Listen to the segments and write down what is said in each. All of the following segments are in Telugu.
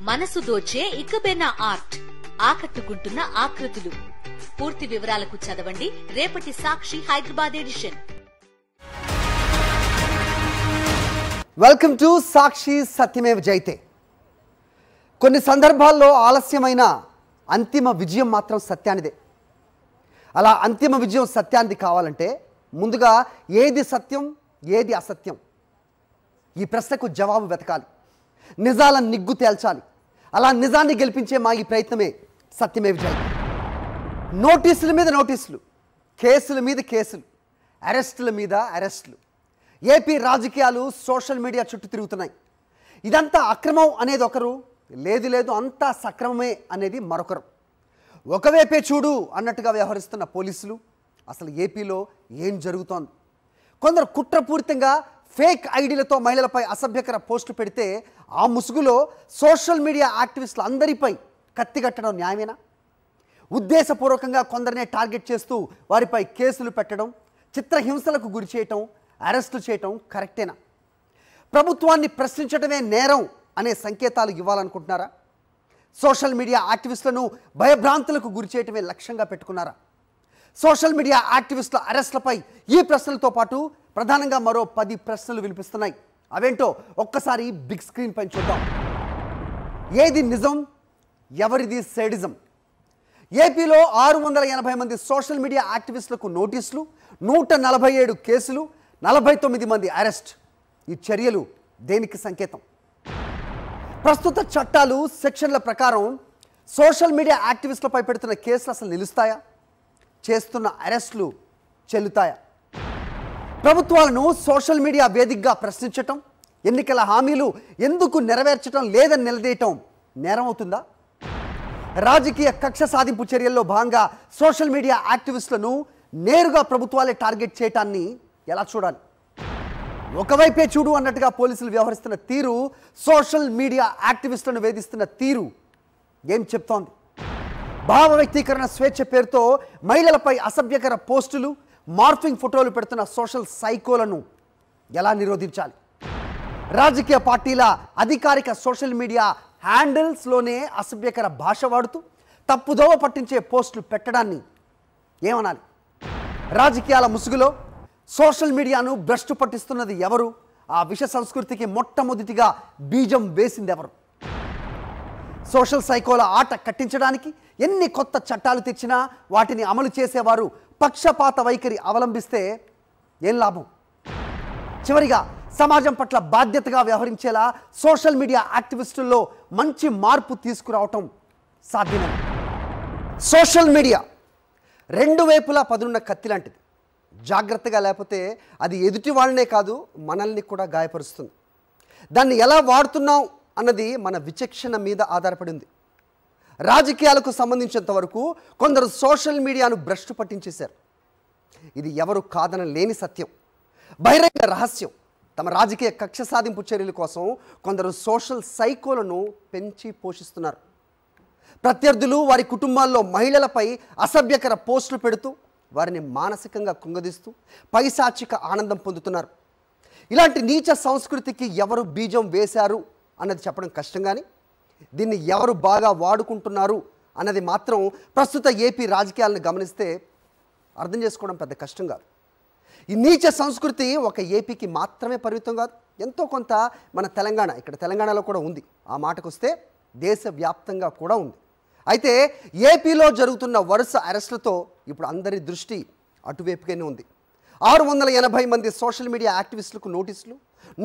మనసు దోచే ఇకబేనా ఆర్ట్, ఆకట్టుకుంటున్న ఆకృతులు. పూర్తి వివరాలకు చదవండి రేపటి Sakshi Hyderabad edition. Welcome to సాక్షి సత్యమేవ జయతే. కొన్ని సందర్భాల్లో ఆలస్యమైన అంతిమ విజయం మాత్రం సత్యానిదే. అలా అంతిమ విజయం సత్యానిది కావాలంటే ముందుగా ఏది సత్యం ఏది అసత్యం, ఈ ప్రశ్నకు జవాబు వెతకాలి. నిజాల నిగ్గు తేల్చాలి. అలా నిజాన్ని గెలిపించే మా ఈ ప్రయత్నమే సత్యమేవ జయతే. నోటీసుల మీద నోటీసులు, కేసుల మీద కేసులు, అరెస్టుల మీద అరెస్టులు. ఏపీ రాజకీయాలు సోషల్ మీడియా చుట్టూ తిరుగుతున్నాయి. ఇదంతా అక్రమం అనేది ఒకరు, లేదు లేదు అంతా సక్రమమే అనేది మరొకరు. ఒకవైపే చూడు అన్నట్టుగా వ్యవహరిస్తున్న పోలీసులు. అసలు ఏపీలో ఏం జరుగుతోంది? కొందరు కుట్రపూరితంగా ఫేక్ ఐడీలతో మహిళలపై అసభ్యకర పోస్టులు పెడితే ఆ ముసుగులో సోషల్ మీడియా యాక్టివిస్టులు అందరిపై కత్తిగట్టడం న్యాయమేనా? ఉద్దేశపూర్వకంగా కొందరినే టార్గెట్ చేస్తూ వారిపై కేసులు పెట్టడం, చిత్రహింసలకు గురి చేయటం, అరెస్టులు చేయటం కరెక్టేనా? ప్రభుత్వాన్ని ప్రశ్నించడమే నేరం అనే సంకేతాలు ఇవ్వాలనుకుంటున్నారా? సోషల్ మీడియా యాక్టివిస్టులను భయభ్రాంతులకు గురి చేయటమే లక్ష్యంగా పెట్టుకున్నారా? సోషల్ మీడియా యాక్టివిస్టుల అరెస్టులపై ఈ ప్రశ్నలతో పాటు ప్రధానంగా మరో 10 ప్రశ్నలు వినిపిస్తున్నాయి. అవేంటో ఒక్కసారి బిగ్ స్క్రీన్ పైన చూద్దాం. ఏది నిజం, ఎవరిది సేడిజం? ఏపీలో 680 మంది సోషల్ మీడియా యాక్టివిస్టులకు నోటీసులు, 147 కేసులు, 49 మంది అరెస్ట్. ఈ చర్యలు దేనికి సంకేతం? ప్రస్తుత చట్టాలు సెక్షన్ల ప్రకారం సోషల్ మీడియా యాక్టివిస్టులపై పెడుతున్న కేసులు అసలు నిలుస్తాయా? చేస్తున్న అరెస్టులు చెల్లుతాయా? ప్రభుత్వాలను సోషల్ మీడియా వేదికగా ప్రశ్నించటం, ఎన్నికల హామీలు ఎందుకు నెరవేర్చడం లేదని నిలదీయటం నేరం అవుతుందా? రాజకీయ కక్ష సాధింపు చర్యల్లో భాగంగా సోషల్ మీడియా యాక్టివిస్టులను నేరుగా ప్రభుత్వాలే టార్గెట్ చేయటాన్ని ఎలా చూడాలి? ఒకవైపే చూడు అన్నట్టుగా పోలీసులు వ్యవహరిస్తున్న తీరు, సోషల్ మీడియా యాక్టివిస్టులను వేధిస్తున్న తీరు ఏం చెప్తోంది? భావ వ్యక్తీకరణ స్వేచ్ఛ పేరుతో మహిళలపై అసభ్యకర పోస్టులు, మార్ఫింగ్ ఫోటోలు పెడుతున్న సోషల్ సైకోలను ఎలా నిరోధించాలి? రాజకీయ పార్టీల అధికారిక సోషల్ మీడియా హ్యాండిల్స్లోనే అసభ్యకర భాష వాడుతూ తప్పుదోవ పట్టించే పోస్టులు పెట్టడాన్ని ఏమనాలి? రాజకీయాల ముసుగులో సోషల్ మీడియాను భ్రష్టు పట్టిస్తున్నది ఎవరు? ఆ విష సంస్కృతికి మొట్టమొదటిగా బీజం వేసింది ఎవరు? సోషల్ సైకోల ఆట కట్టించడానికి ఎన్ని కొత్త చట్టాలు తెచ్చినా వాటిని అమలు చేసేవారు పక్షపాత వైఖరి అవలంబిస్తే ఏం లాభం? చివరిగా సమాజం పట్ల బాధ్యతగా వ్యవహరించేలా సోషల్ మీడియా యాక్టివిస్టుల్లో మంచి మార్పు తీసుకురావటం సాధ్యమే. సోషల్ మీడియా రెండు వైపులా పదునున్న కత్తి లాంటిది. జాగ్రత్తగా లేకపోతే అది ఎదుటి వాళ్ళనే కాదు మనల్ని కూడా గాయపరుస్తుంది. దాన్ని ఎలా వాడుతున్నాం అన్నది మన విచక్షణ మీద ఆధారపడి ఉంది. రాజకీయాలకు సంబంధించినంత వరకు కొందరు సోషల్ మీడియాను భ్రష్టు పట్టించేశారు. ఇది ఎవరు కాదన లేని సత్యం, బహిరంగ రహస్యం. తమ రాజకీయ కక్ష సాధింపు చర్యల కోసం కొందరు సోషల్ సైకోలను పెంచి పోషిస్తున్నారు. ప్రత్యర్థులు వారి కుటుంబాల్లో మహిళలపై అసభ్యకర పోస్టులు పెడుతూ వారిని మానసికంగా కుంగదీస్తూ పైశాచిక ఆనందం పొందుతున్నారు. ఇలాంటి నీచ సంస్కృతికి ఎవరు బీజం వేశారు అన్నది చెప్పడం కష్టం, కానీ దీన్ని ఎవరు బాగా వాడుకుంటున్నారు అన్నది మాత్రం ప్రస్తుత ఏపీ రాజకీయాలను గమనిస్తే అర్థం చేసుకోవడం పెద్ద కష్టం కాదు. ఈ నీచ సంస్కృతి ఒక ఏపీకి మాత్రమే పరిమితం కాదు, ఎంతో కొంత మన తెలంగాణ, ఇక్కడ తెలంగాణలో కూడా ఉంది. ఆ మాటకు వస్తే దేశవ్యాప్తంగా కూడా ఉంది. అయితే ఏపీలో జరుగుతున్న వరుస అరెస్టులతో ఇప్పుడు అందరి దృష్టి అటువైపుగానే ఉంది. 680 మంది సోషల్ మీడియా యాక్టివిస్టులకు నోటీసులు,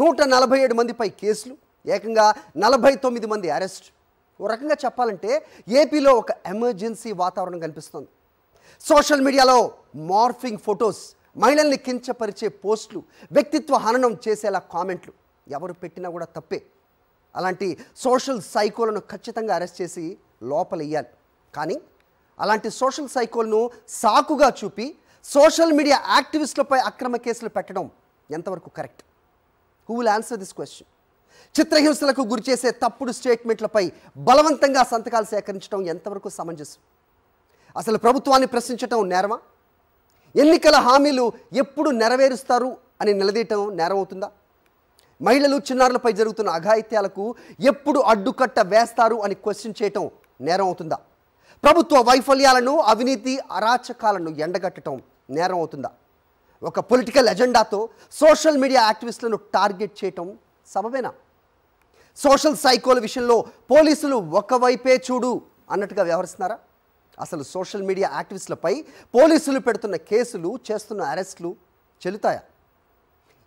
147 మందిపై కేసులు, ఏకంగా 49 మంది అరెస్ట్. ఓ రకంగా చెప్పాలంటే ఏపీలో ఒక ఎమర్జెన్సీ వాతావరణం కనిపిస్తుంది. సోషల్ మీడియాలో మార్ఫింగ్ ఫొటోస్, మహిళల్ని కించపరిచే పోస్టులు, వ్యక్తిత్వ హననం చేసేలా కామెంట్లు ఎవరు పెట్టినా కూడా తప్పే. అలాంటి సోషల్ సైకోలను ఖచ్చితంగా అరెస్ట్ చేసి లోపలెయ్యాలి. కానీ అలాంటి సోషల్ సైకోలను సాకుగా చూపి సోషల్ మీడియా యాక్టివిస్టులపై అక్రమ కేసులు పెట్టడం ఎంతవరకు correct? Who will answer this question? చిత్రహింసలకు గురిచేసే తప్పుడు స్టేట్మెంట్లపై బలవంతంగా సంతకాలు సేకరించడం ఎంతవరకు సమంజసం? అసలు ప్రభుత్వాన్ని ప్రశ్నించడం నేరమా? ఎన్నికల హామీలు ఎప్పుడు నెరవేరుస్తారు అని నిలదీయటం నేరం అవుతుందా? మహిళలు చిన్నారులపై జరుగుతున్న అఘాయిత్యాలకు ఎప్పుడు అడ్డుకట్ట వేస్తారు అని క్వశ్చన్ చేయటం నేరం అవుతుందా? ప్రభుత్వ వైఫల్యాలను, అవినీతి, అరాచకాలను ఎండగట్టడం నేరం అవుతుందా? ఒక పొలిటికల్ ఎజెండాతో సోషల్ మీడియా యాక్టివిస్టులను టార్గెట్ చేయటం సబబేనా? సోషల్ సైకోల విషయంలో పోలీసులు ఒకవైపే చూడు అన్నట్టుగా వ్యవహరిస్తున్నారా? అసలు సోషల్ మీడియా యాక్టివిస్టులపై పోలీసులు పెడుతున్న కేసులు, చేస్తున్న అరెస్టులు చెల్లుతాయా?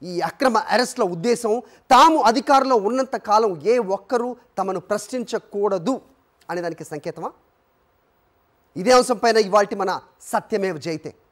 ఈ అక్రమ అరెస్టుల ఉద్దేశం తాము అధికారంలో ఉన్నంత కాలం ఏ ఒక్కరూ తమను ప్రశ్నించకూడదు అనే దానికి సంకేతమా? ఇదే అంశంపైన ఇవాల్టి మన సత్యమేవ జయతే